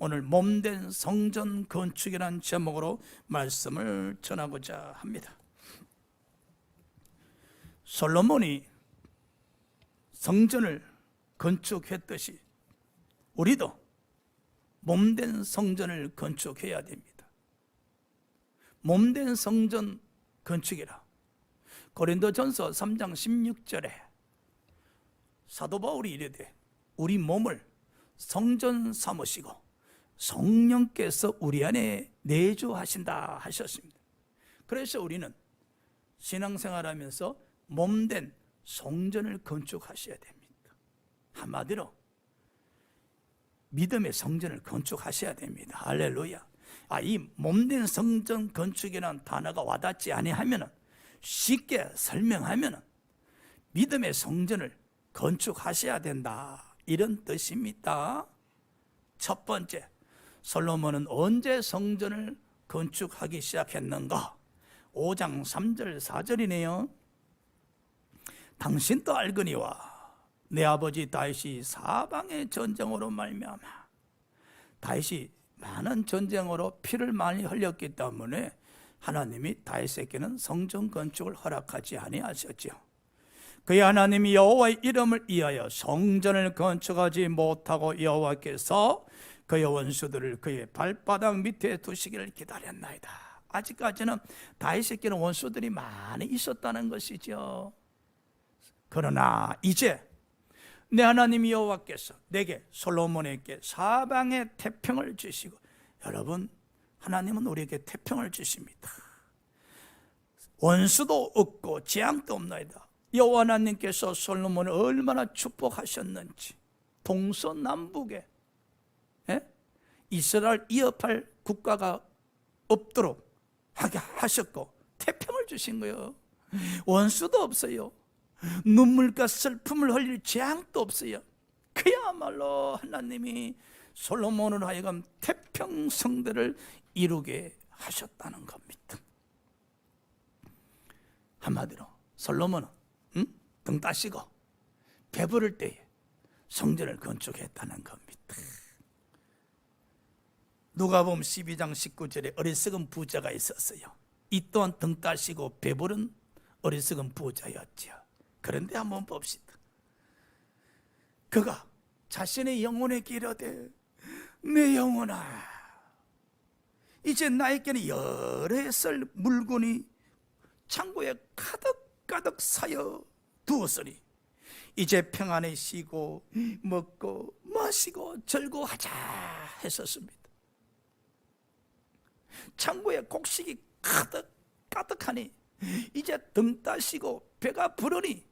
오늘 몸된 성전 건축이라는 제목으로 말씀을 전하고자 합니다. 솔로몬이 성전을 건축했듯이 우리도 몸된 성전을 건축해야 됩니다. 몸된 성전 건축이라 고린도전서 3장 16절에 사도 바울이 이르되 우리 몸을 성전 삼으시고 성령께서 우리 안에 내주하신다 하셨습니다. 그래서 우리는 신앙생활하면서 몸된 성전을 건축하셔야 됩니다. 한마디로 믿음의 성전을 건축하셔야 됩니다. 할렐루야. 이 몸된 성전 건축이라는 단어가 와닿지 아니하면, 쉽게 설명하면 믿음의 성전을 건축하셔야 된다, 이런 뜻입니다. 첫 번째, 솔로몬은 언제 성전을 건축하기 시작했는가? 5장 3절 4절이네요. 당신도 알거니와 내 아버지 다윗이 사방의 전쟁으로 말미암아, 다윗이 많은 전쟁으로 피를 많이 흘렸기 때문에 하나님이 다윗에게는 성전 건축을 허락하지 아니하셨죠. 그의 하나님이 여호와의 이름을 위하여 성전을 건축하지 못하고 여호와께서 그의 원수들을 그의 발바닥 밑에 두시기를 기다렸나이다. 아직까지는 다윗에게는 원수들이 많이 있었다는 것이죠. 그러나 이제 내 하나님 여호와께서 내게, 솔로몬에게 사방의 태평을 주시고, 여러분, 하나님은 우리에게 태평을 주십니다. 원수도 없고 재앙도 없나이다. 여호와 하나님께서 솔로몬을 얼마나 축복하셨는지, 동서남북에 이스라엘 이어팔 국가가 없도록 하게 하셨고 태평을 주신 거예요. 원수도 없어요. 눈물과 슬픔을 흘릴 재앙도 없어요. 그야말로 하나님이 솔로몬을 하여금 태평성대를 이루게 하셨다는 겁니다. 한마디로 솔로몬은 등 따시고 배부를 때에 성전을 건축했다는 겁니다. 누가복음 12장 19절에 어리석은 부자가 있었어요. 이 또한 등 따시고 배부른 어리석은 부자였죠. 그런데 한번 봅시다. 그가 자신의 영혼에게 이르되 내 영혼아, 이제 나에게는 여러 해 쓸 물건이 창고에 가득 쌓여 두었으니 이제 평안히 쉬고 먹고 마시고 즐거워하자 했었습니다. 창고에 곡식이 가득하니 이제 등 따시고 배가 부르니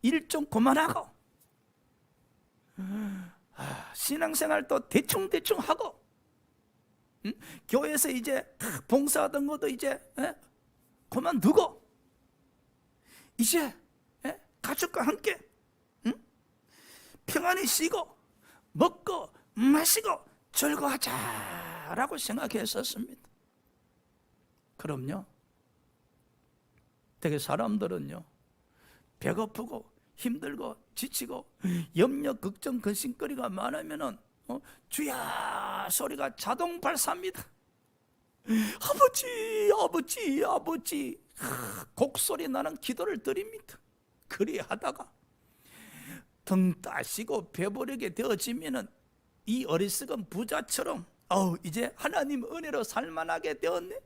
일 좀 그만하고 신앙생활도 대충 하고 교회에서 이제 봉사하던 것도 이제 그만두고 이제 가족과 함께 평안히 쉬고 먹고 마시고 즐거워하자라고 생각했었습니다. 그럼요, 되게 사람들은요, 배고프고 힘들고 지치고 염려 걱정 근심거리가 많으면은 주야 소리가 자동 발사합니다. 아버지 곡소리 나는 기도를 드립니다. 그리 하다가 등 따시고 배부르게 되어지면은 이 어리석은 부자처럼 이제 하나님 은혜로 살만하게 되었네.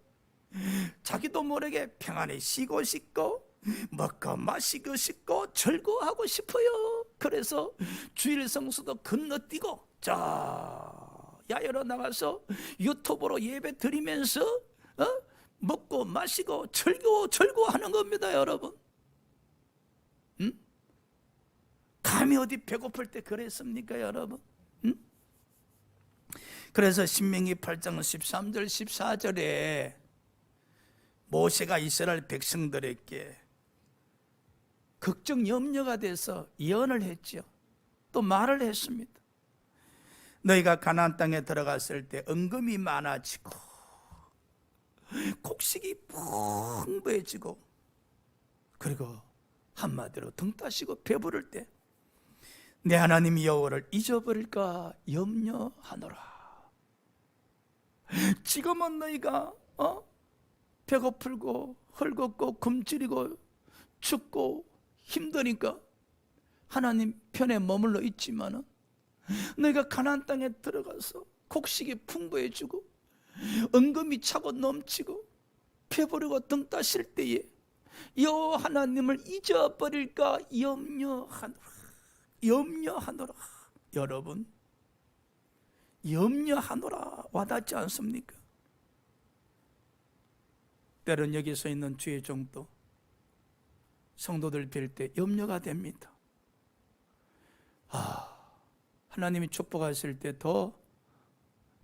자기도 모르게 평안히 쉬고 싶고 먹고 마시고 싶고 즐거워하고 싶어요. 그래서 주일 성수도 건너뛰고 야외로 나가서 유튜브로 예배 드리면서 먹고 마시고 즐거워하는 겁니다. 여러분, 감히 어디 배고플 때 그랬습니까? 여러분, 그래서 신명기 8장 13절 14절에 모세가 이스라엘 백성들에게 걱정 염려가 돼서 예언을 했죠. 또 말을 했습니다. 너희가 가나안 땅에 들어갔을 때 은금이 많아지고 곡식이 풍부해지고, 그리고 한마디로 등 따시고 배부를 때 내 하나님 여호와를 잊어버릴까 염려하노라. 지금은 너희가 배고플고 헐겁고 굶주리고 춥고 힘드니까 하나님 편에 머물러 있지만은 너희가 가나안 땅에 들어가서 곡식이 풍부해지고 은금이 차고 넘치고 배부르고 등 따실 때에 여호와 하나님을 잊어버릴까 염려하노라. 여러분, 염려하노라 와닿지 않습니까? 때론 여기 서 있는 주의 종도 성도들 뵐 때 염려가 됩니다. 하나님이 축복하실 때 더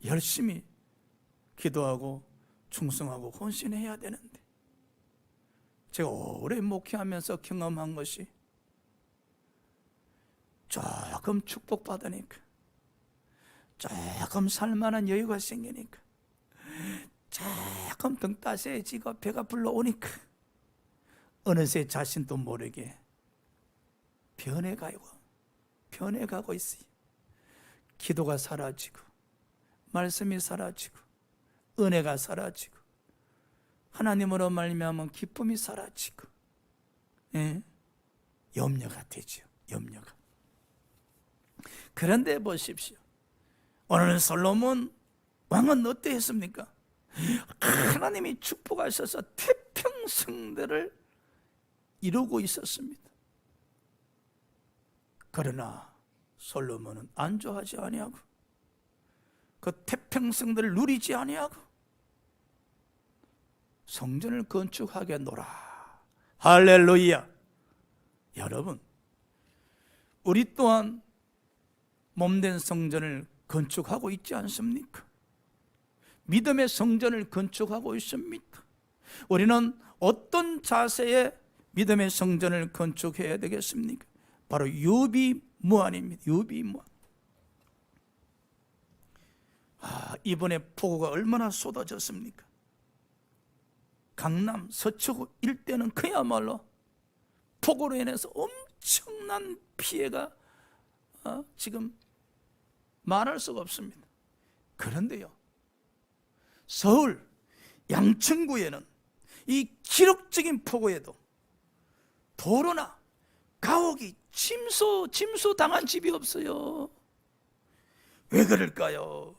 열심히 기도하고 충성하고 헌신해야 되는데, 제가 오래 목회하면서 경험한 것이 조금 축복받으니까, 조금 살만한 여유가 생기니까, 조금 등 따스해지고 배가 불러오니까 어느새 자신도 모르게 변해가고 있어요. 기도가 사라지고 말씀이 사라지고 은혜가 사라지고 하나님으로 말미암은 기쁨이 사라지고, 염려가 되죠. 염려가. 그런데 보십시오, 오늘 솔로몬 왕은 어떠했습니까? 하나님이 축복하셔서 태평성대를 이루고 있었습니다. 그러나 솔로몬은 안주하지 아니하고 그 태평성대를 누리지 아니하고 성전을 건축하겠노라. 할렐루야. 여러분, 우리 또한 몸된 성전을 건축하고 있지 않습니까? 믿음의 성전을 건축하고 있습니다. 우리는 어떤 자세에 믿음의 성전을 건축해야 되겠습니까? 바로 유비무환입니다. 유비무환. 이번에 폭우가 얼마나 쏟아졌습니까? 강남 서초구 일대는 그야말로 폭우로 인해서 엄청난 피해가 지금 말할 수가 없습니다. 그런데요, 서울 양천구에는 이 기록적인 폭우에도 도로나 가옥이 침수 당한 집이 없어요. 왜 그럴까요?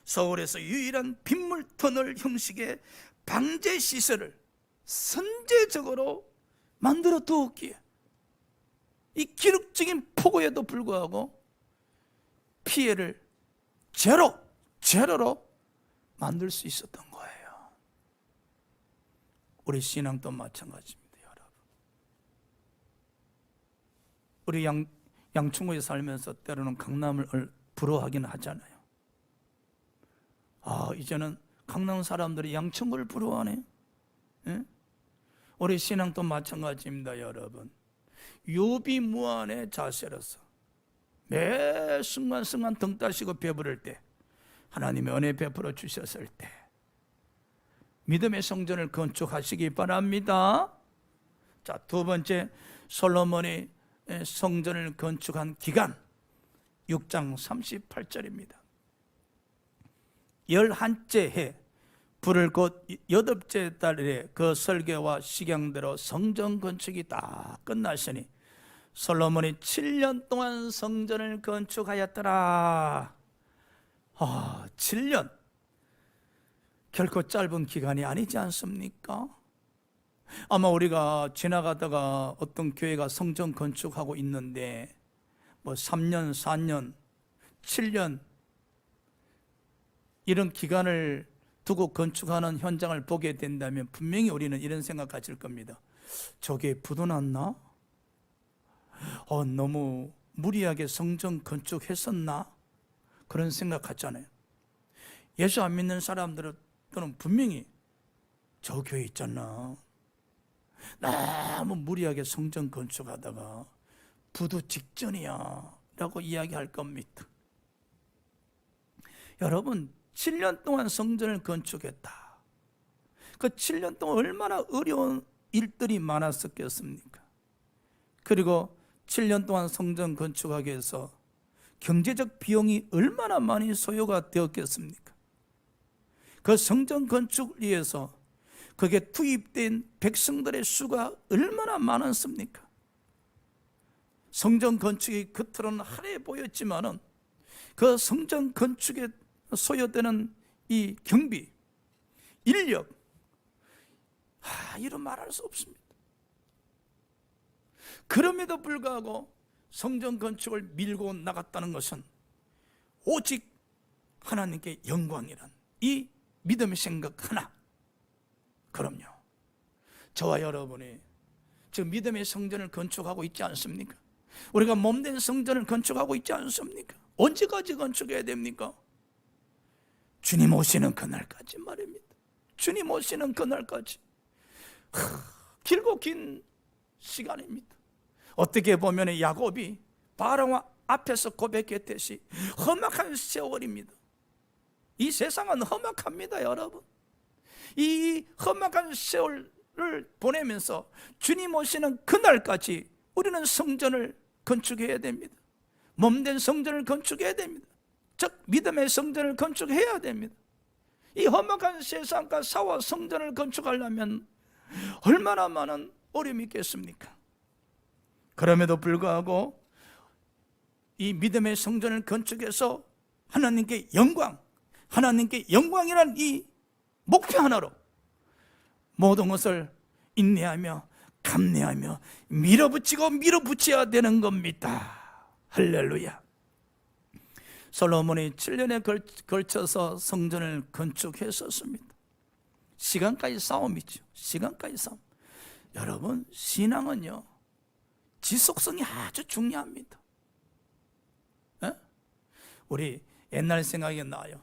서울에서 유일한 빗물 터널 형식의 방제 시설을 선제적으로 만들어 두었기에 이 기록적인 폭우에도 불구하고 피해를 제로로 만들 수 있었던 거예요. 우리 신앙도 마찬가지입니다, 여러분. 우리 양충구에 살면서 때로는 강남을 부러워하기는 하잖아요. 이제는 강남 사람들이 양천구를 부러워하네요. 우리 신앙도 마찬가지입니다, 여러분. 유비무환의 자세로서 매 순간순간 등 따시고 배부를 때, 하나님의 은혜 베풀어 주셨을 때 믿음의 성전을 건축하시기 바랍니다. 자, 두 번째, 솔로몬이 성전을 건축한 기간 6장 38절입니다. 11째 해 불을 곧 8째 달에 그 설계와 식양대로 성전 건축이 다 끝났으니 솔로몬이 7년 동안 성전을 건축하였더라. 7년, 결코 짧은 기간이 아니지 않습니까? 아마 우리가 지나가다가 어떤 교회가 성전 건축하고 있는데 3년, 4년, 7년 이런 기간을 두고 건축하는 현장을 보게 된다면 분명히 우리는 이런 생각 가질 겁니다. 저게 부도났나? 너무 무리하게 성전 건축했었나? 그런 생각 하잖아요. 예수 안 믿는 사람들은 분명히 저 교회 있잖아, 너무 무리하게 성전 건축하다가 부도 직전이야 라고 이야기할 겁니다. 여러분, 7년 동안 성전을 건축했다. 그 7년 동안 얼마나 어려운 일들이 많았었겠습니까? 그리고 7년 동안 성전 건축하기 위해서 경제적 비용이 얼마나 많이 소요가 되었겠습니까? 그 성전 건축을 위해서 거기에 투입된 백성들의 수가 얼마나 많았습니까? 성전 건축이 겉으로는 화려해 보였지만은 그 성전 건축에 소요되는 이 경비, 인력, 이런 말할 수 없습니다. 그럼에도 불구하고 성전 건축을 밀고 나갔다는 것은 오직 하나님께 영광이란 이 믿음의 생각 하나. 그럼요, 저와 여러분이 지금 믿음의 성전을 건축하고 있지 않습니까? 우리가 몸된 성전을 건축하고 있지 않습니까? 언제까지 건축해야 됩니까? 주님 오시는 그날까지 말입니다. 주님 오시는 그날까지. 길고 긴 시간입니다. 어떻게 보면 야곱이 바로 앞에서 고백했듯이 험악한 세월입니다. 이 세상은 험악합니다, 여러분. 이 험악한 세월을 보내면서 주님 오시는 그날까지 우리는 성전을 건축해야 됩니다. 몸된 성전을 건축해야 됩니다. 즉 믿음의 성전을 건축해야 됩니다. 이 험악한 세상과 싸워 성전을 건축하려면 얼마나 많은 어려움이 있겠습니까? 그럼에도 불구하고 이 믿음의 성전을 건축해서 하나님께 영광이란 이 목표 하나로 모든 것을 인내하며 감내하며 밀어붙여야 되는 겁니다. 할렐루야. 솔로몬이 7년에 걸쳐서 성전을 건축했었습니다. 시간까지 싸움이죠. 시간까지 싸움. 여러분, 신앙은요, 지속성이 아주 중요합니다. 에? 우리 옛날 생각이 나요.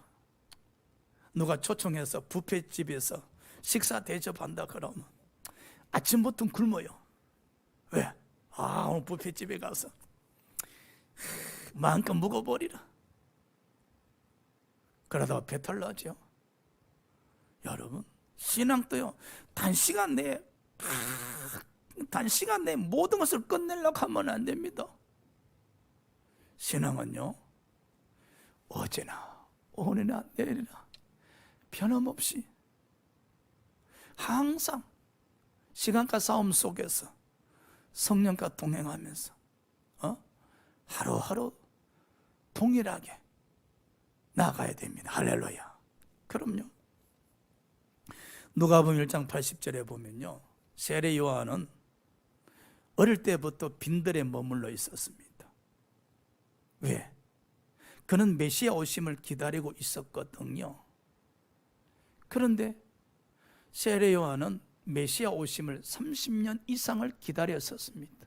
누가 초청해서 뷔페집에서 식사 대접한다 그러면 아침부터 굶어요. 왜? 오늘 뷔페집에 가서 마음껏 먹어버리라. 그러다가 배탈 나죠. 여러분, 신앙도요, 단시간 내에 모든 것을 끝내려고 하면 안 됩니다. 신앙은요, 어제나 오늘이나 내일이나 변함없이 항상 시간과 싸움 속에서 성령과 동행하면서 하루하루 동일하게 나아가야 됩니다. 할렐루야. 그럼요. 누가복음 1장 80절에 보면요, 세례 요한은 어릴 때부터 빈들에 머물러 있었습니다. 왜? 그는 메시아 오심을 기다리고 있었거든요. 그런데 세례 요한은 메시아 오심을 30년 이상을 기다렸었습니다.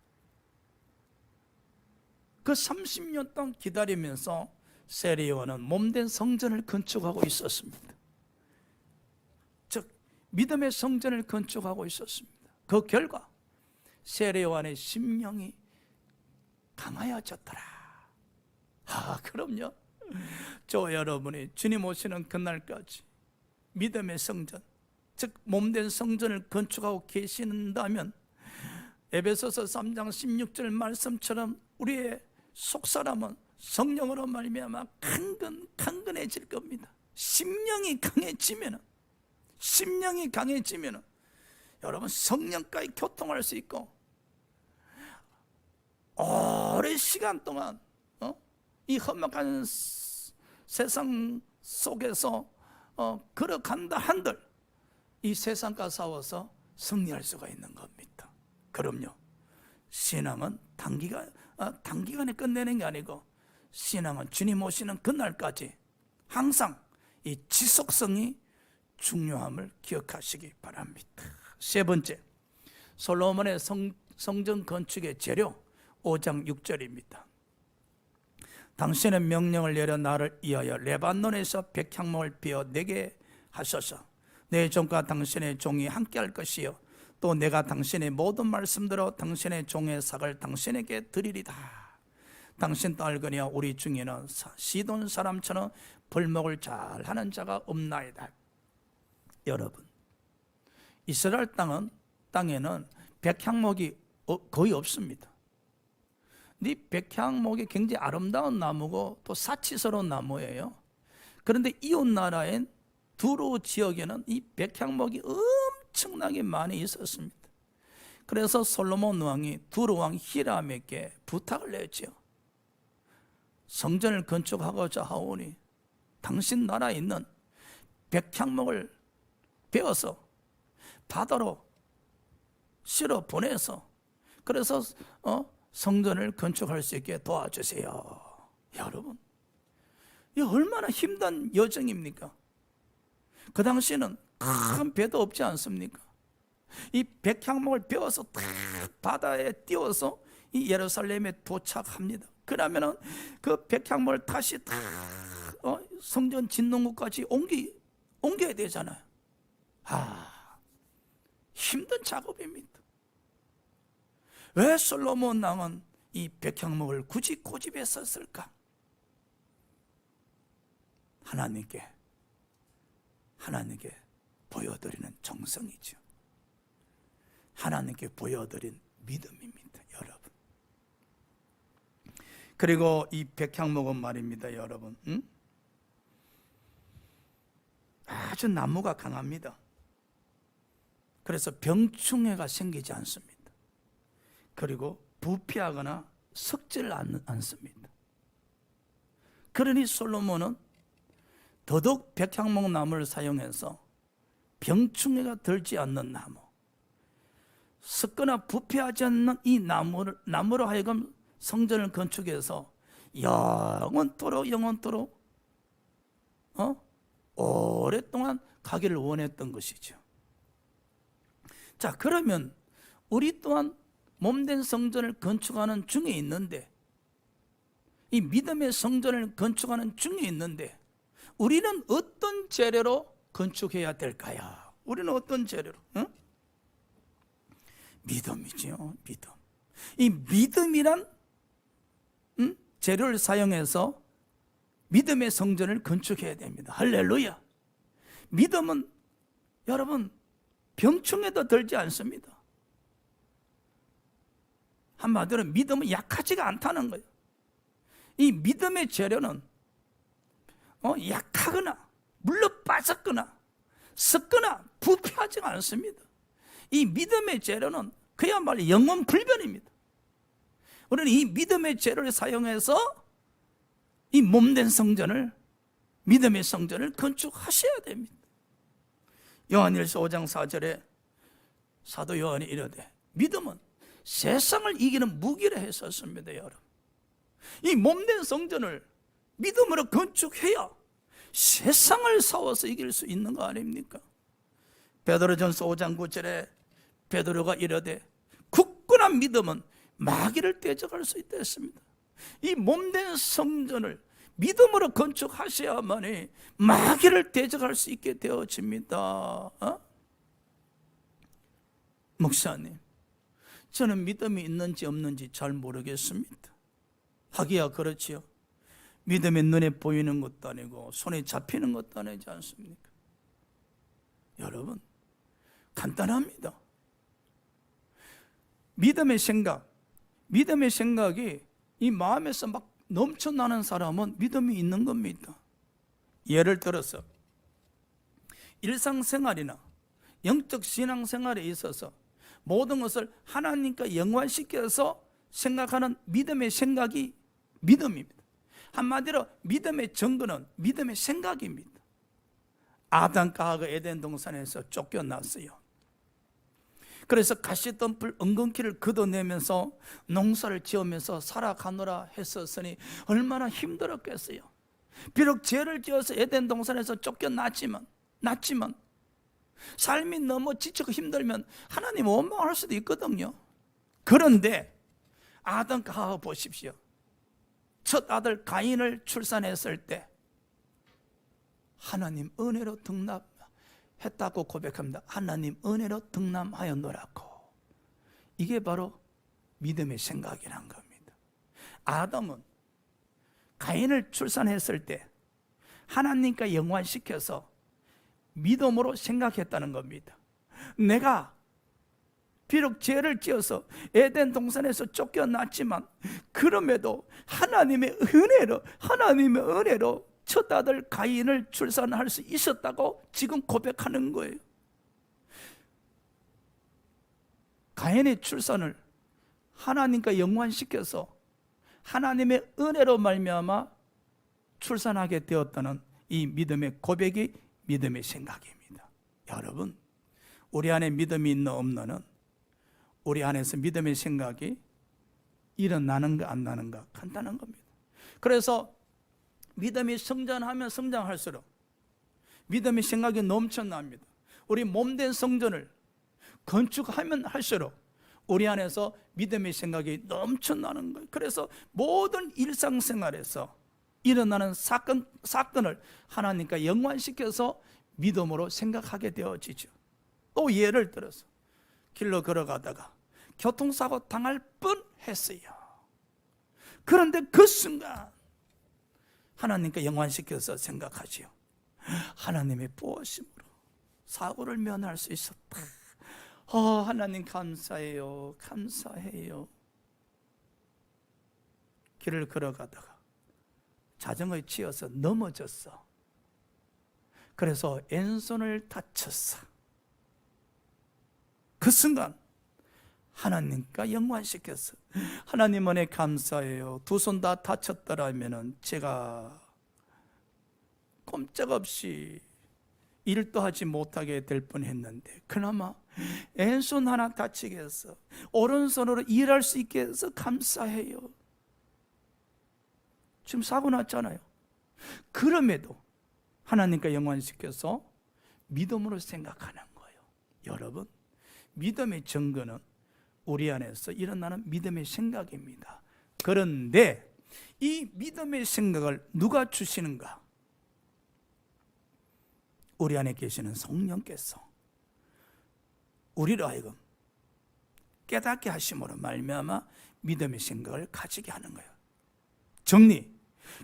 그 30년 동안 기다리면서 세례 요한은 몸된 성전을 건축하고 있었습니다. 즉 믿음의 성전을 건축하고 있었습니다. 그 결과 세례 요한의 심령이 강하여졌더라. 그럼요. 저 여러분이 주님 오시는 그날까지 믿음의 성전, 즉 몸된 성전을 건축하고 계신다면 에베소서 3장 16절 말씀처럼 우리의 속사람은 성령으로 말미암아 강건해질 겁니다. 심령이 강해지면 여러분 성령까지 교통할 수 있고 오랜 시간 동안 이 험악한 세상 속에서 걸어간다 한들 이 세상과 싸워서 승리할 수가 있는 겁니다. 그럼요, 신앙은 단기간에 끝내는 게 아니고 신앙은 주님 오시는 그날까지 항상 이 지속성이 중요함을 기억하시기 바랍니다. 세 번째, 솔로몬의 성전 건축의 재료 5장 6절입니다. 당신은 명령을 내려 나를 위하여 레바논에서 백향목을 베어 내게 하소서. 내 종과 당신의 종이 함께할 것이요 또 내가 당신의 모든 말씀대로 당신의 종의 삭을 당신에게 드리리다. 당신도 알거니와 우리 중에는 시돈 사람처럼 벌목을 잘하는 자가 없나이다. 여러분, 이스라엘 땅에는 백향목이 거의 없습니다. 이 백향목이 굉장히 아름다운 나무고 또 사치스러운 나무예요. 그런데 이웃 나라인 두로 지역에는 이 백향목이 엄청나게 많이 있었습니다. 그래서 솔로몬 왕이 두로 왕 히람에게 부탁을 냈죠. 성전을 건축하고자 하오니 당신 나라에 있는 백향목을 베어서 바다로 실어 보내서 그래서 성전을 건축할 수 있게 도와주세요. 여러분, 이 얼마나 힘든 여정입니까? 그 당시에는 큰 배도 없지 않습니까? 이 백향목을 베어서 다 바다에 띄워서 이 예루살렘에 도착합니다. 그러면은 그 백향목을 다시 다 성전 짓는 곳까지 옮겨야 되잖아요. 힘든 작업입니다. 왜 솔로몬 왕은 이 백향목을 굳이 고집했었을까? 하나님께 보여드리는 정성이죠. 하나님께 보여드린 믿음입니다, 여러분. 그리고 이 백향목은 말입니다, 여러분. 아주 나무가 강합니다. 그래서 병충해가 생기지 않습니다. 그리고 부패하거나 썩지를 않습니다. 그러니 솔로몬은 더더욱 백향목 나무를 사용해서 병충해가 들지 않는 나무, 썩거나 부패하지 않는 이 나무로 하여금 성전을 건축해서 영원토록 오랫동안 가기를 원했던 것이죠. 자, 그러면 우리 또한 몸된 성전을 건축하는 중에 있는데, 이 믿음의 성전을 건축하는 중에 있는데 우리는 어떤 재료로 건축해야 될까요? 우리는 어떤 재료로? 믿음이죠. 믿음. 이 믿음이란 재료를 사용해서 믿음의 성전을 건축해야 됩니다. 할렐루야. 믿음은 여러분 병충해도 들지 않습니다. 한마디로 믿음은 약하지가 않다는 거예요. 이 믿음의 재료는 약하거나 물러빠졌거나 썩거나 부패하지가 않습니다. 이 믿음의 재료는 그야말로 영원 불변입니다. 우리는 이 믿음의 재료를 사용해서 이 몸된 성전을, 믿음의 성전을 건축하셔야 됩니다. 요한일서 5장 4절에 사도 요한이 이르되 믿음은 세상을 이기는 무기라 했었습니다. 여러분, 이 몸된 성전을 믿음으로 건축해야 세상을 싸워서 이길 수 있는 거 아닙니까? 베드로전서 5장 9절에 베드로가 이르되 굳건한 믿음은 마귀를 대적할 수 있다 했습니다. 이 몸된 성전을 믿음으로 건축하셔야만이 마귀를 대적할 수 있게 되어집니다. 목사님, 저는 믿음이 있는지 없는지 잘 모르겠습니다. 하기야 그렇지요. 믿음이 눈에 보이는 것도 아니고 손에 잡히는 것도 아니지 않습니까? 여러분, 간단합니다. 믿음의 생각이 이 마음에서 막 넘쳐나는 사람은 믿음이 있는 겁니다. 예를 들어서 일상생활이나 영적 신앙생활에 있어서 모든 것을 하나님과 연관시켜서 생각하는 믿음의 생각이 믿음입니다. 한마디로 믿음의 근거는 믿음의 생각입니다. 아담과 하가 에덴 동산에서 쫓겨났어요. 그래서 가시덤불 엉겅퀴를 걷어내면서 농사를 지으면서 살아가노라 했었으니 얼마나 힘들었겠어요. 비록 죄를 지어서 에덴 동산에서 쫓겨났지만 삶이 너무 지치고 힘들면 하나님 원망할 수도 있거든요. 그런데 아담과 하와 보십시오. 첫 아들 가인을 출산했을 때 하나님 은혜로 등남했다고 고백합니다. 하나님 은혜로 등남하였노라고. 이게 바로 믿음의 생각이란 겁니다. 아담은 가인을 출산했을 때 하나님과 연관시켜서 믿음으로 생각했다는 겁니다. 내가 비록 죄를 지어서 에덴 동산에서 쫓겨났지만 그럼에도 하나님의 은혜로 첫 아들 가인을 출산할 수 있었다고 지금 고백하는 거예요. 가인의 출산을 하나님과 연관시켜서 하나님의 은혜로 말미암아 출산하게 되었다는 이 믿음의 고백이 믿음의 생각입니다. 여러분, 우리 안에 믿음이 있는 없는은 우리 안에서 믿음의 생각이 일어나는가 안 나는가 간단한 겁니다. 그래서 믿음이 성장하면 성장할수록 믿음의 생각이 넘쳐납니다. 우리 몸된 성전을 건축하면 할수록 우리 안에서 믿음의 생각이 넘쳐나는 거예요. 그래서 모든 일상생활에서 일어나는 사건을 하나님과 연관시켜서 믿음으로 생각하게 되어지죠. 또 예를 들어서 길로 걸어가다가 교통사고 당할 뻔했어요. 그런데 그 순간 하나님과 연관시켜서 생각하지요. 하나님의 보호심으로 사고를 면할 수 있었다. 하나님 감사해요. 감사해요. 길을 걸어가다가 자전거에 치여서 넘어졌어. 그래서 왼손을 다쳤어. 그 순간 하나님과 연관시켰어. 하나님 은혜 감사해요. 두 손 다 다쳤더라면 제가 꼼짝없이 일도 하지 못하게 될 뻔했는데 그나마 왼손 하나 다치게 해서 오른손으로 일할 수 있게 해서 감사해요. 지금 사고 났잖아요. 그럼에도 하나님과 연관시켜서 믿음으로 생각하는 거예요. 여러분, 믿음의 증거는 우리 안에서 일어나는 믿음의 생각입니다. 그런데 이 믿음의 생각을 누가 주시는가? 우리 안에 계시는 성령께서 우리로 하여금 깨닫게 하심으로 말미암아 믿음의 생각을 가지게 하는 거예요. 정리,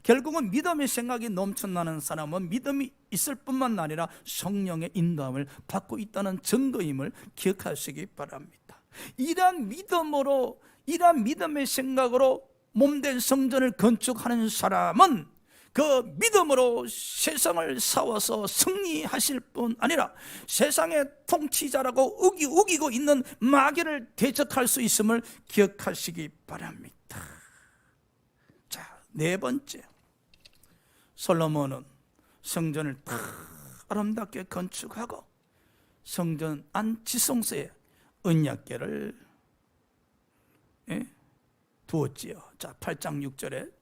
결국은 믿음의 생각이 넘쳐나는 사람은 믿음이 있을 뿐만 아니라 성령의 인도함을 받고 있다는 증거임을 기억하시기 바랍니다. 이러한 믿음의 생각으로 몸된 성전을 건축하는 사람은 그 믿음으로 세상을 싸워서 승리하실 뿐 아니라 세상의 통치자라고 우기고 있는 마귀를 대적할 수 있음을 기억하시기 바랍니다. 자, 네 번째, 솔로몬은 성전을 다 아름답게 건축하고 성전 안 지성소에 언약궤를 두었지요. 자, 8장 6절에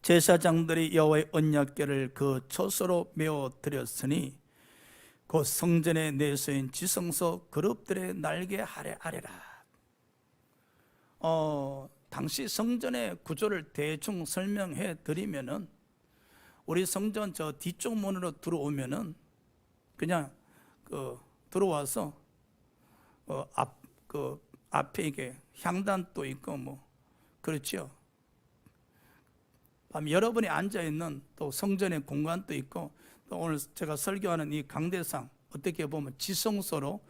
제사장들이 여호와의 언약궤를 그 초소로 메어 드렸으니 곧 성전에 내서인 지성소 그룹들의 날개 아래라. 당시 성전의 구조를 대충 설명해 드리면은 우리 성전 저 뒤쪽 문으로 들어오면은 그냥 들어와서 앞에 이게 향단도 있고 뭐 그렇죠. 여러분이 앉아 있는 또 성전의 공간도 있고 또 오늘 제가 설교하는 이 강대상 어떻게 보면 지성소로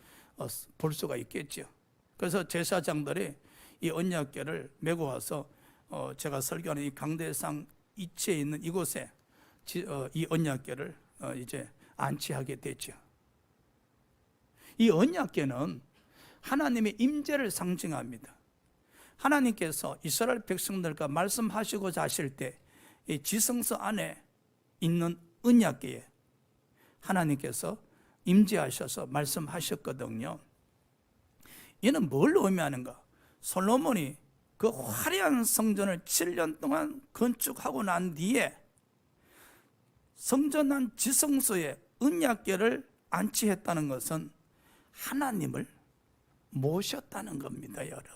볼 수가 있겠죠. 그래서 제사장들이 이 언약궤를 메고 와서 제가 설교하는 이 강대상 이치에 있는 이곳에 이 언약궤를 이제 안치하게 되죠. 이 언약궤는 하나님의 임재를 상징합니다. 하나님께서 이스라엘 백성들과 말씀하시고자 하실 때 이 지성소 안에 있는 언약궤에 하나님께서 임재하셔서 말씀하셨거든요. 이는 뭘 의미하는가? 솔로몬이 그 화려한 성전을 7년 동안 건축하고 난 뒤에 성전 안 지성소에 언약궤를 안치했다는 것은 하나님을 모셨다는 겁니다, 여러분.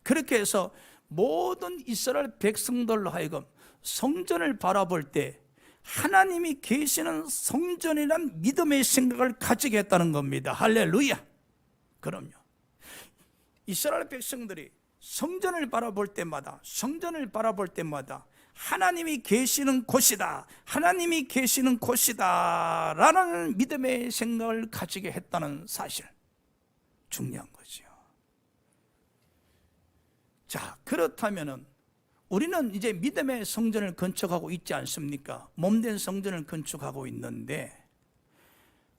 그렇게 해서 모든 이스라엘 백성들로 하여금 성전을 바라볼 때 하나님이 계시는 성전이란 믿음의 생각을 가지게 했다는 겁니다. 할렐루야. 그럼요. 이스라엘 백성들이 성전을 바라볼 때마다 하나님이 계시는 곳이다, 하나님이 계시는 곳이다 라는 믿음의 생각을 가지게 했다는 사실. 중요한 거죠. 자, 그렇다면은 우리는 이제 믿음의 성전을 건축하고 있지 않습니까? 몸된 성전을 건축하고 있는데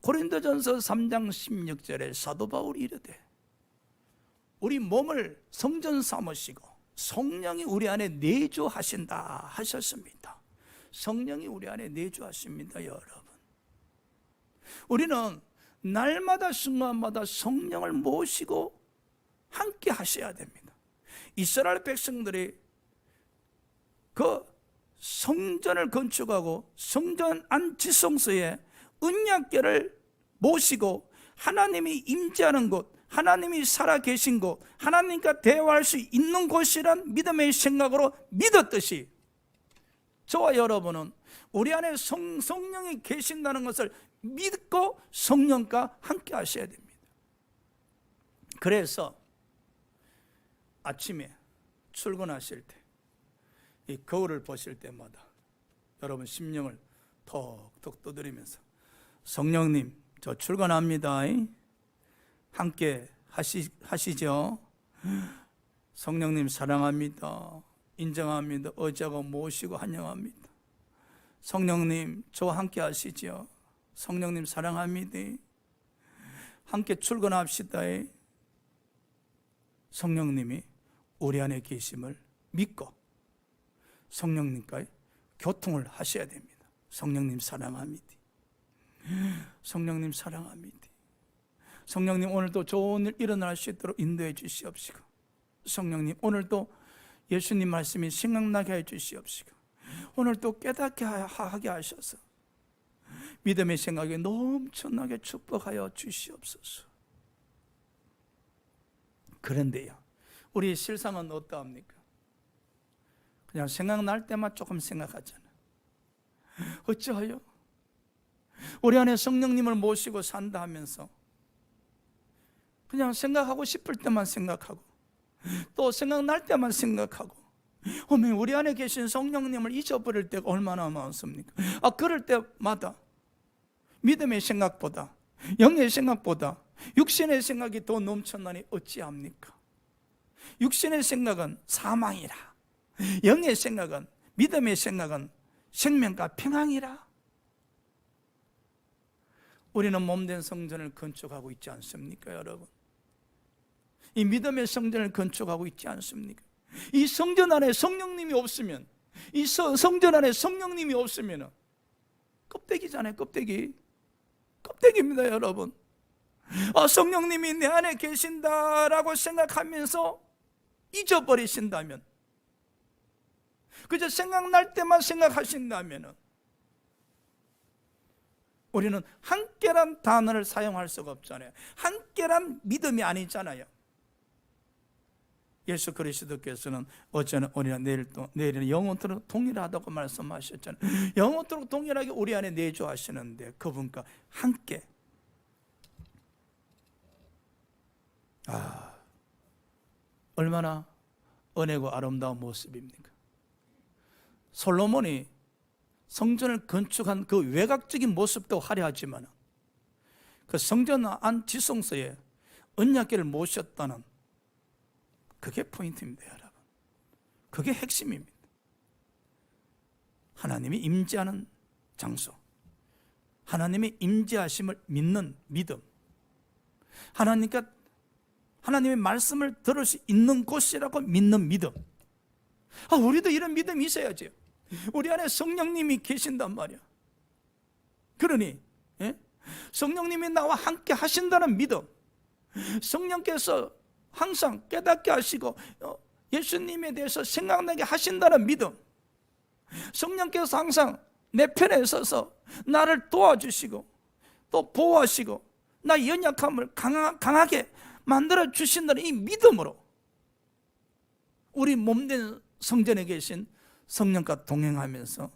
고린도전서 3장 16절에 사도 바울이 이르되 우리 몸을 성전 삼으시고 성령이 우리 안에 내주하신다 하셨습니다. 성령이 우리 안에 내주하십니다. 여러분, 우리는 날마다 순간마다 성령을 모시고 함께 하셔야 됩니다. 이스라엘 백성들이 그 성전을 건축하고 성전 안 지성소에 언약궤를 모시고 하나님이 임재하는 곳, 하나님이 살아계신 곳, 하나님과 대화할 수 있는 곳이란 믿음의 생각으로 믿었듯이 저와 여러분은 우리 안에 성령이 계신다는 것을 믿고 성령과 함께 하셔야 됩니다. 그래서 아침에 출근하실 때 이 거울을 보실 때마다 여러분 심령을 톡톡 두드리면서 성령님, 저 출근합니다. 함께 하시죠. 성령님 사랑합니다. 인정합니다. 어제하고 모시고 환영합니다. 성령님, 저와 함께 하시죠. 성령님 사랑합니다. 함께 출근합시다. 성령님이 우리 안에 계심을 믿고 성령님과 교통을 하셔야 됩니다. 성령님 사랑합니다. 성령님 사랑합니다. 성령님 오늘도 좋은 일 일어날 수 있도록 인도해 주시옵시고, 성령님 오늘도 예수님 말씀이 생각나게 해 주시옵시고, 오늘도 깨닫게 하게 하셔서 믿음의 생각에 넘쳐나게 축복하여 주시옵소서. 그런데요, 우리 실상은 어떠합니까? 그냥 생각날 때만 조금 생각하잖아요. 어찌하여? 우리 안에 성령님을 모시고 산다 하면서 그냥 생각하고 싶을 때만 생각하고 또 생각날 때만 생각하고, 우리 안에 계신 성령님을 잊어버릴 때가 얼마나 많습니까? 그럴 때마다 믿음의 생각보다, 영의 생각보다 육신의 생각이 더 넘쳐나니 어찌합니까? 육신의 생각은 사망이라, 영의 생각은, 믿음의 생각은 생명과 평안이라. 우리는 몸된 성전을 건축하고 있지 않습니까, 여러분? 이 믿음의 성전을 건축하고 있지 않습니까? 이 성전 안에 성령님이 없으면, 이 성전 안에 성령님이 없으면 껍데기잖아요. 껍데기입니다, 여러분. 성령님이 내 안에 계신다라고 생각하면서 잊어버리신다면, 그저 생각날 때만 생각하신다면 우리는 함께란 단어를 사용할 수가 없잖아요. 함께란 믿음이 아니잖아요. 예수 그리스도께서는 어제는 오늘이나 내일은 영원토록 동일하다고 말씀하셨잖아요. 영원토록 동일하게 우리 안에 내주하시는데 그분과 함께, 얼마나 은혜고 아름다운 모습입니까? 솔로몬이 성전을 건축한 그 외곽적인 모습도 화려하지만 그 성전 안 지성소에 언약궤를 모셨다는 그게 포인트입니다, 여러분. 그게 핵심입니다. 하나님이 임재하는 장소, 하나님의 임재하심을 믿는 믿음, 하나님의 말씀을 들을 수 있는 곳이라고 믿는 믿음. 우리도 이런 믿음이 있어야죠. 우리 안에 성령님이 계신단 말이야. 그러니 성령님이 나와 함께 하신다는 믿음, 성령께서 항상 깨닫게 하시고 예수님에 대해서 생각나게 하신다는 믿음, 성령께서 항상 내 편에 서서 나를 도와주시고 또 보호하시고 나의 연약함을 강하게 만들어 주신다는 이 믿음으로 우리 몸된 성전에 계신 성령과 동행하면서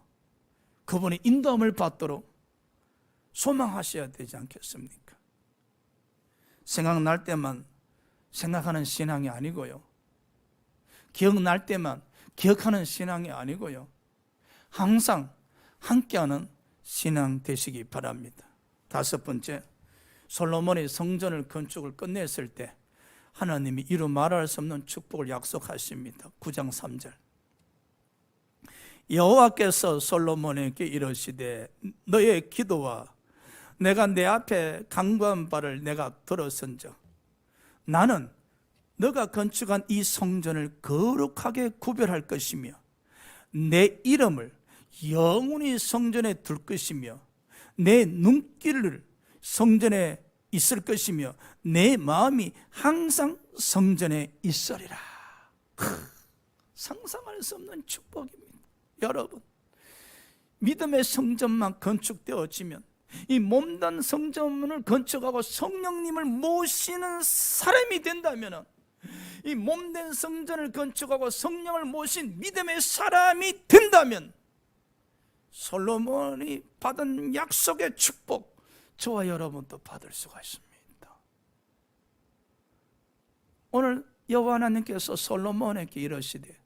그분의 인도함을 받도록 소망하셔야 되지 않겠습니까? 생각날 때만 생각하는 신앙이 아니고요, 기억날 때만 기억하는 신앙이 아니고요, 항상 함께하는 신앙 되시기 바랍니다. 다섯 번째, 솔로몬이 성전을 건축을 끝냈을 때 하나님이 이루 말할 수 없는 축복을 약속하십니다. 9장 3절. 여호와께서 솔로몬에게 이르시되 너의 기도와 내가 내 앞에 간구한 바를 내가 들었은즉 나는 너가 건축한 이 성전을 거룩하게 구별할 것이며 내 이름을 영원히 성전에 둘 것이며 내 눈길을 성전에 있을 것이며 내 마음이 항상 성전에 있으리라. 상상할 수 없는 축복입니다. 여러분, 믿음의 성전만 건축되어지면 이 몸단 성전을 건축하고 성령님을 모시는 사람이 된다면, 이 몸된 성전을 건축하고 성령을 모신 믿음의 사람이 된다면 솔로몬이 받은 약속의 축복 저와 여러분도 받을 수가 있습니다. 오늘 여호와 하나님께서 솔로몬에게 이르시되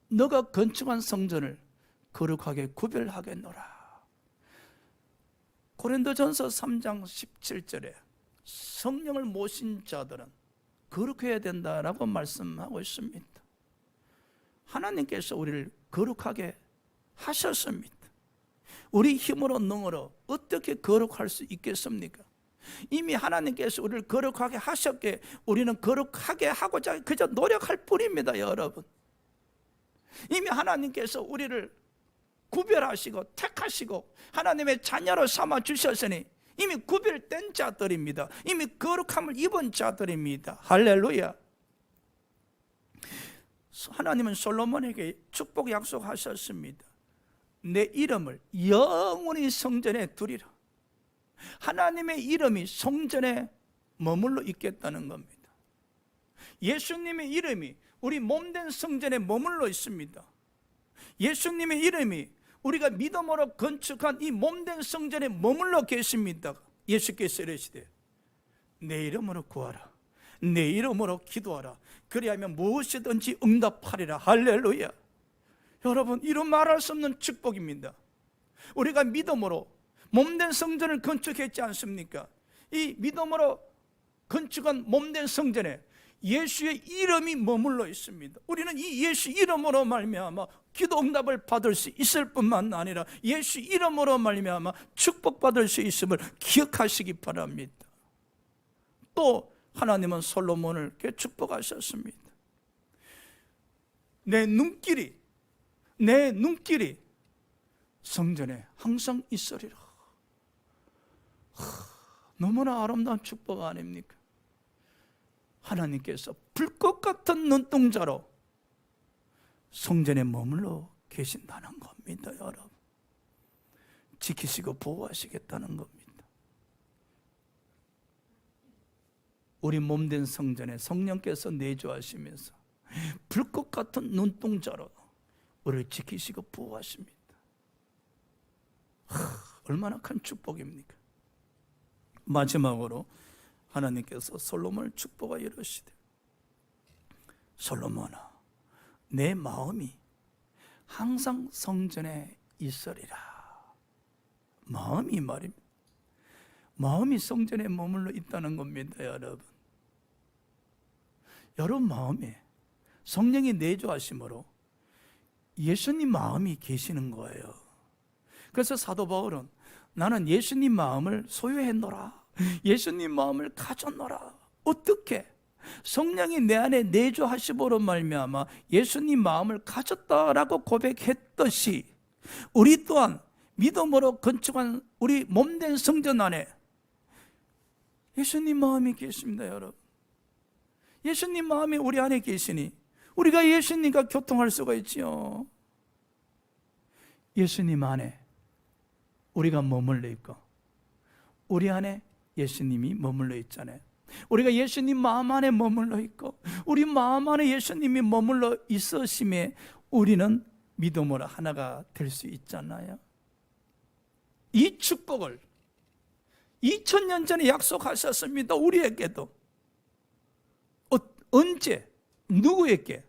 너가 건축한 성전을 거룩하게 구별하겠노라. 고린도전서 3장 17절에 성령을 모신 자들은 거룩해야 된다라고 말씀하고 있습니다. 하나님께서 우리를 거룩하게 하셨습니다. 우리 힘으로 능으로 어떻게 거룩할 수 있겠습니까? 이미 하나님께서 우리를 거룩하게 하셨기에 우리는 거룩하게 하고자 그저 노력할 뿐입니다. 여러분, 이미 하나님께서 우리를 구별하시고 택하시고 하나님의 자녀로 삼아 주셨으니 이미 구별된 자들입니다. 이미 거룩함을 입은 자들입니다. 할렐루야. 하나님은 솔로몬에게 축복 약속하셨습니다. 내 이름을 영원히 성전에 두리라. 하나님의 이름이 성전에 머물러 있겠다는 겁니다. 예수님의 이름이 우리 몸된 성전에 머물러 있습니다. 예수님의 이름이 우리가 믿음으로 건축한 이 몸된 성전에 머물러 계십니다. 예수께서 이르시되 내 이름으로 구하라, 내 이름으로 기도하라, 그리하면 무엇이든지 응답하리라. 할렐루야. 여러분, 이런 말할 수 없는 축복입니다. 우리가 믿음으로 몸된 성전을 건축했지 않습니까? 이 믿음으로 건축한 몸된 성전에 예수의 이름이 머물러 있습니다. 우리는 이 예수 이름으로 말미암아 기도 응답을 받을 수 있을 뿐만 아니라 예수 이름으로 말미암아 축복받을 수 있음을 기억하시기 바랍니다. 또 하나님은 솔로몬을 축복하셨습니다. 내 눈길이 성전에 항상 있으리라. 너무나 아름다운 축복 아닙니까? 하나님께서 불꽃 같은 눈동자로 성전에 머물러 계신다는 겁니다. 여러분, 지키시고 보호하시겠다는 겁니다. 우리 몸된 성전에 성령께서 내주하시면서 불꽃 같은 눈동자로 우리를 지키시고 보호하십니다. 얼마나 큰 축복입니까? 마지막으로 하나님께서 솔로몬을 축복하여 이르시되 솔로몬아, 내 마음이 항상 성전에 있으리라. 마음이 말입니다. 마음이 성전에 머물러 있다는 겁니다. 여러분 마음에 성령이 내주하심으로 예수님 마음이 계시는 거예요. 그래서 사도 바울은 나는 예수님 마음을 소유했노라, 예수님 마음을 가졌노라. 어떻게? 성령이 내 안에 내주하심으로 말미암아 예수님 마음을 가졌다라고 고백했듯이 우리 또한 믿음으로 건축한 우리 몸된 성전 안에 예수님 마음이 계십니다. 여러분, 예수님 마음이 우리 안에 계시니 우리가 예수님과 교통할 수가 있지요. 예수님 안에 우리가 머물러 있고 우리 안에 예수님이 머물러 있잖아요. 우리가 예수님 마음 안에 머물러 있고 우리 마음 안에 예수님이 머물러 있으심에 우리는 믿음으로 하나가 될 수 있잖아요. 이 축복을 2000년 전에 약속하셨습니다. 우리에게도. 언제? 누구에게?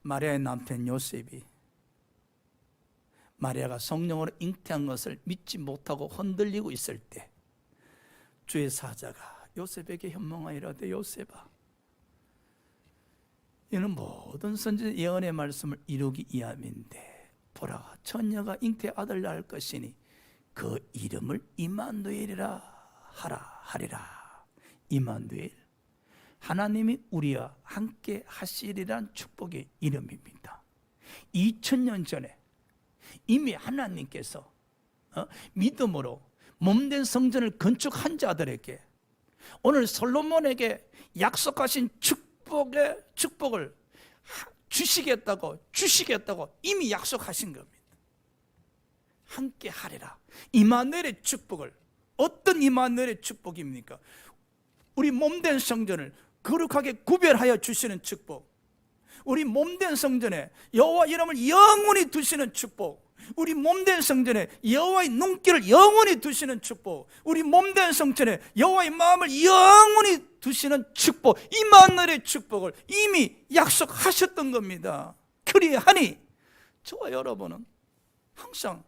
마리아의 남편 요셉이 마리아가 성령으로 잉태한 것을 믿지 못하고 흔들리고 있을 때 주의 사자가 요셉에게 현몽하이라되 요셉아, 이는 모든 선지 예언의 말씀을 이루기 위함인데 보라, 처녀가 잉태 아들 낳을 것이니 그 이름을 이만누엘이라 하리라. 이만누엘, 하나님이 우리와 함께 하시리란 축복의 이름입니다. 2000년 전에 이미 하나님께서 믿음으로 몸된 성전을 건축한 자들에게 오늘 솔로몬에게 약속하신 축복을 주시겠다고 이미 약속하신 겁니다. 함께 하리라. 이마누엘의 축복을, 어떤 이마누엘의 축복입니까? 우리 몸된 성전을 거룩하게 구별하여 주시는 축복, 우리 몸된 성전에 여호와 이름을 영원히 두시는 축복, 우리 몸된 성전에 여호와의 눈길을 영원히 두시는 축복, 우리 몸된 성전에 여호와의 마음을 영원히 두시는 축복, 이마누엘의 축복을 이미 약속하셨던 겁니다. 그리하니 저와 여러분은 항상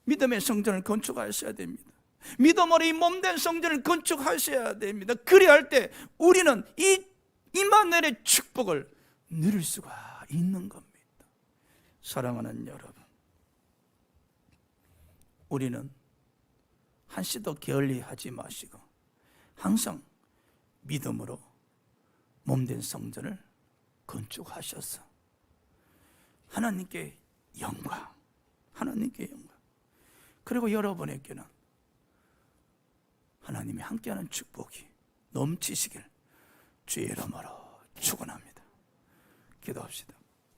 믿음의 성전을 건축하셔야 됩니다. 믿음으로 이 몸된 성전을 건축하셔야 됩니다. 그리할 때 우리는 이 이마누엘의 축복을 누릴 수가 있는 겁니다. 사랑하는 여러분, 우리는 한시도 게을리하지 마시고 항상 믿음으로 몸된 성전을 건축하셔서 하나님께 영광, 그리고 여러분에게는 하나님이 함께하는 축복이 넘치시길 주의 이름으로 축원합니다. 기도합시다.